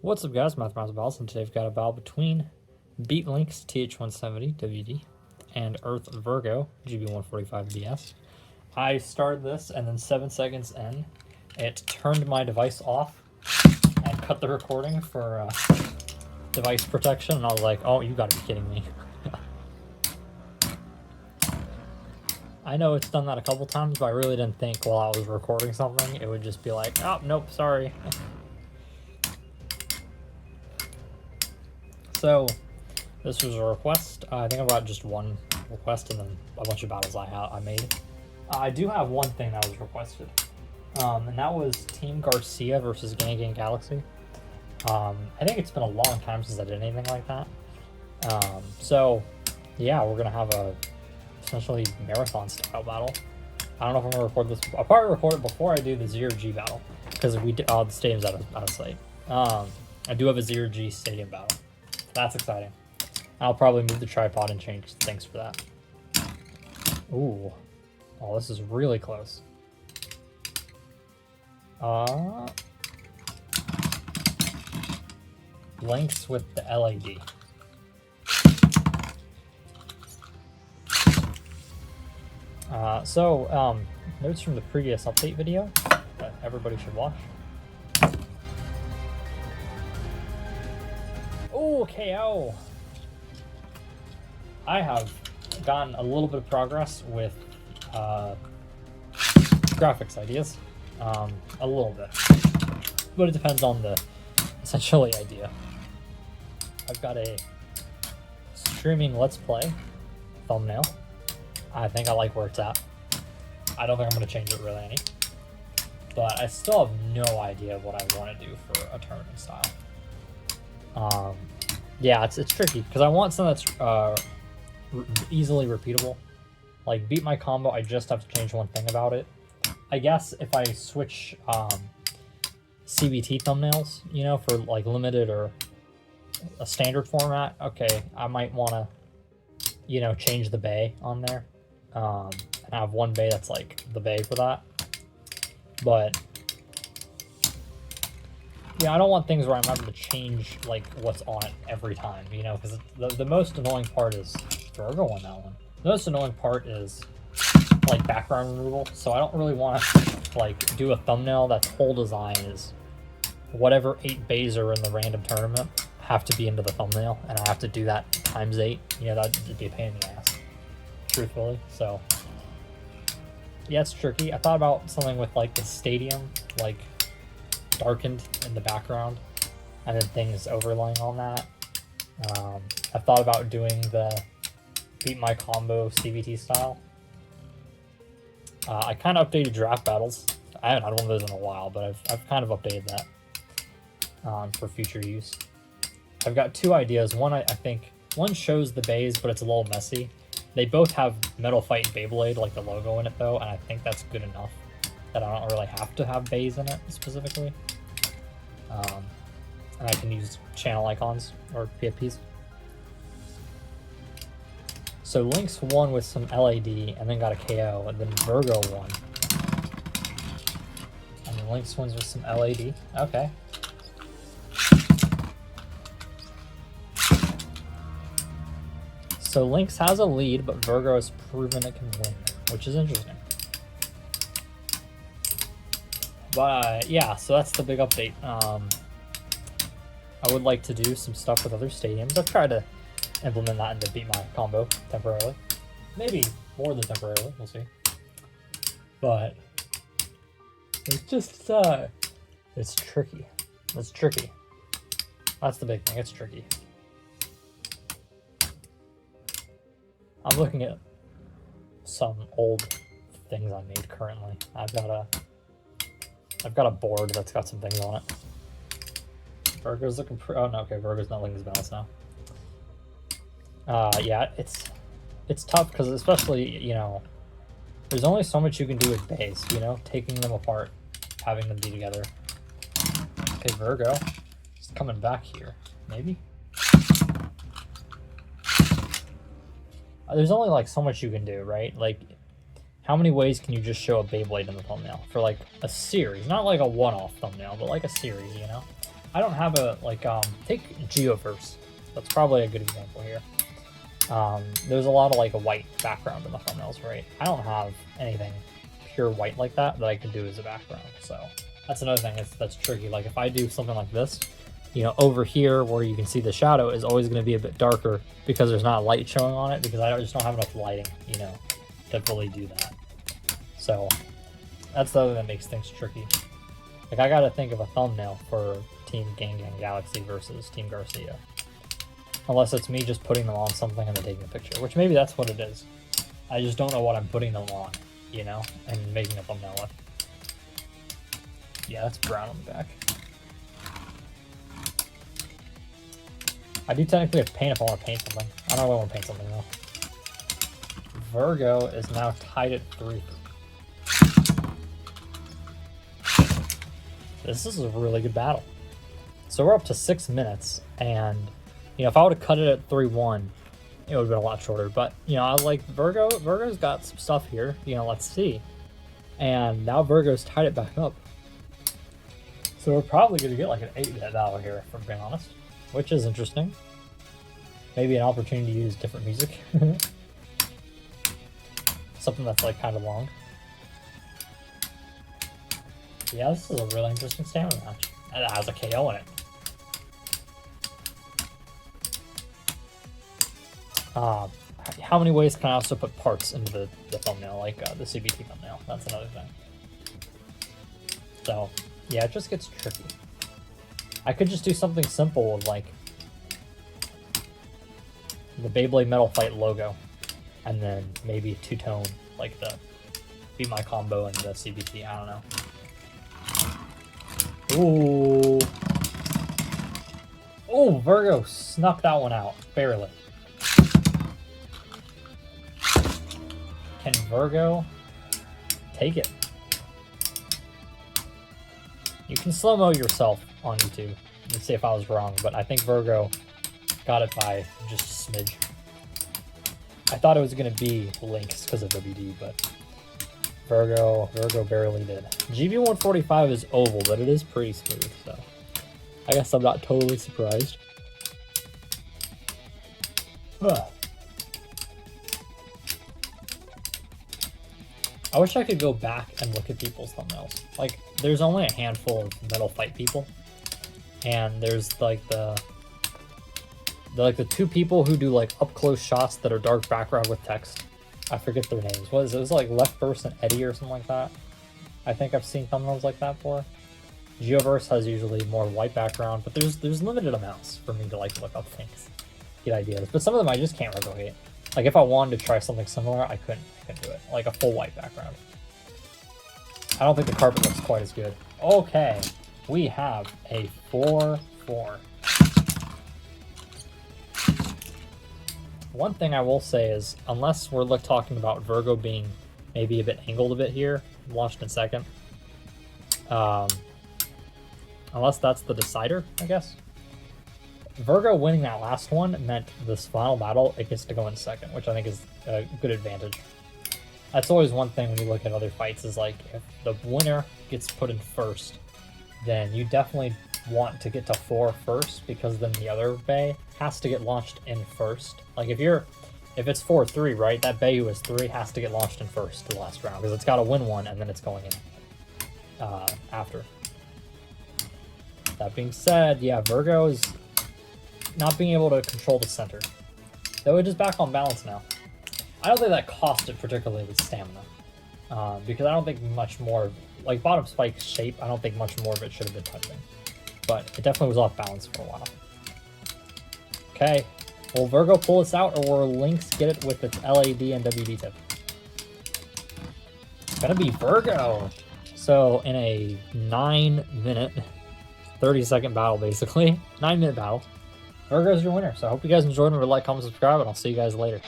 What's up, guys? Mathematics Battles, and today we've got a battle between Lynx TH170WD and Earth Virgo GB145BS. I started this, and then 7 seconds in, it turned my device off and cut the recording for device protection, and I was like, oh, you gotta be kidding me. I know it's done that a couple times, but I really didn't think while I was recording something, it would just be like, oh, nope, sorry. So, this was a request. I think I've got just one request and then a bunch of battles I made. I do have one thing that was requested, and that was Team Garcia versus Gang Galaxy. I think it's been a long time since I did anything like that. So, yeah, we're gonna have a essentially marathon style battle. I don't know if I'm gonna record this. I'll probably record it before I do the 0G battle because we did, the stadium's out of sight. I do have a 0G stadium battle. That's exciting. I'll probably move the tripod and change things for that. Ooh. Oh, this is really close. Lynx with the LAD. Notes from the previous update video that everybody should watch. Oh, KO! I have gotten a little bit of progress with graphics ideas. A little bit. But it depends on the essentially idea. I've got a streaming Let's Play thumbnail. I think I like where it's at. I don't think I'm going to change it really any. But I still have no idea what I want to do for a tournament style. Yeah, it's tricky because I want something that's easily repeatable. Like beat my combo, I just have to change one thing about it. I guess if I switch CBT thumbnails, you know, for like limited or a standard format, okay, I might want to, you know, change the bay on there and have one bay that's like the bay for that. But yeah, I don't want things where I'm having to change like what's on it every time, you know, because the most annoying part is Virgo on that one. The most annoying part is like background removal, so I don't really want to like do a thumbnail that's whole design is whatever 8 bays are in the random tournament have to be into the thumbnail, and I have to do that times 8. You know, that'd be a pain in the ass, truthfully. So yeah, it's tricky. I thought about something with like the stadium, like darkened in the background and then things overlaying on that. I thought about doing the beat my combo CVT style. I kind of updated draft battles. I haven't had one of those in a while, but I've kind of updated that for future use. I've got 2 ideas. One, I think one shows the bays, but it's a little messy. They both have Metal Fight and Beyblade, like the logo in it though, and I think that's good enough that I don't really have to have bays in it specifically. And I can use channel icons or PFPs. So Lynx won with some LAD and then got a KO, and then Virgo won. And then Lynx wins with some LAD. Okay. So Lynx has a lead, but Virgo has proven it can win, which is interesting. But yeah, so that's the big update. I would like to do some stuff with other stadiums. I've tried to implement that into beat my combo temporarily. Maybe more than temporarily, we'll see. But it's just, it's tricky. It's tricky. That's the big thing, it's tricky. I'm looking at some old things I made currently. I've got a board that's got some things on it. Virgo's looking oh no, okay, Virgo's not looking as balanced now. Yeah, it's tough because especially, you know, there's only so much you can do with bays, you know, taking them apart, having them be together. Okay, Virgo, just coming back here, maybe? There's only like so much you can do, right? Like, how many ways can you just show a Beyblade in the thumbnail for like a series? Not like a one-off thumbnail, but like a series, you know? I don't have a, like, take Geoverse. That's probably a good example here. There's a lot of, like, a white background in the thumbnails, right? I don't have anything pure white like that I can do as a background, so that's another thing that's tricky. Like, if I do something like this, you know, over here where you can see the shadow is always going to be a bit darker because there's not light showing on it, because I just don't have enough lighting, you know, to really do that. So that's the other that makes things tricky. Like, I gotta think of a thumbnail for Team Gang Galaxy versus Team Garcia. Unless it's me just putting them on something and then taking a picture, which maybe that's what it is. I just don't know what I'm putting them on, you know, and making a thumbnail with. Yeah, that's brown on the back. I do technically have to paint if I want to paint something. I don't know if I want to paint something though. Virgo is now tied at 3. This is a really good battle. So we're up to 6 minutes, and you know, if I would have cut it at 3-1, it would have been a lot shorter. But you know, I was like, Virgo's got some stuff here. You know, let's see. And now Virgo's tied it back up. So we're probably going to get like an 8-minute battle here, if I'm being honest, which is interesting. Maybe an opportunity to use different music. Something that's like kind of long. Yeah, this is a really interesting stamina match. And it has a KO in it. How many ways can I also put parts into the thumbnail, like the CBT thumbnail? That's another thing. So, yeah, it just gets tricky. I could just do something simple with, like, the Beyblade Metal Fight logo, and then maybe two-tone, like the Beat My Combo and the CBT, I don't know. Ooh. Oh, Virgo snuck that one out, barely. Can Virgo take it? You can slow-mo yourself on YouTube. Let's see if I was wrong, but I think Virgo got it by just a smidge. I thought it was going to be Lynx because of WD, but Virgo barely did. GB145 is oval, but it is pretty smooth, so I guess I'm not totally surprised. Ugh. I wish I could go back and look at people's thumbnails. Like, there's only a handful of Metal Fight people, and there's like the 2 people who do like up close shots that are dark background with text. I forget their names. What is it? It was like Left Burst and Eddie or something like that. I think I've seen thumbnails like that before. Geoverse has usually more white background, but there's limited amounts for me to like look up things, get ideas. But some of them I just can't replicate. Like, if I wanted to try something similar, I couldn't do it. Like a full white background. I don't think the carpet looks quite as good. Okay, we have a 4-4. One thing I will say is, unless we're talking about Virgo being maybe a bit angled a bit here, launched in second. Unless that's the decider, I guess. Virgo winning that last one meant this final battle, it gets to go in second, which I think is a good advantage. That's always one thing when you look at other fights, is like, if the winner gets put in first, then you definitely want to get to 4 first, because then the other bay has to get launched in first. Like, if it's 4-3, right, that bay who is 3 has to get launched in first the last round, because it's got to win one and then it's going in after. That being said, yeah, Virgo is not being able to control the center, though it is back on balance now. I don't think that cost it particularly with stamina, because I don't think much more, like bottom spike shape, I don't think much more of it should have been touching, but it definitely was off balance for a while. Okay, will Virgo pull this out, or will Lynx get it with its LAD and WD tip? It's gonna be Virgo. So in a 9-minute, 30-second battle, basically 9-minute battle, Virgo's your winner. So I hope you guys enjoyed. Remember to like, comment, subscribe, and I'll see you guys later.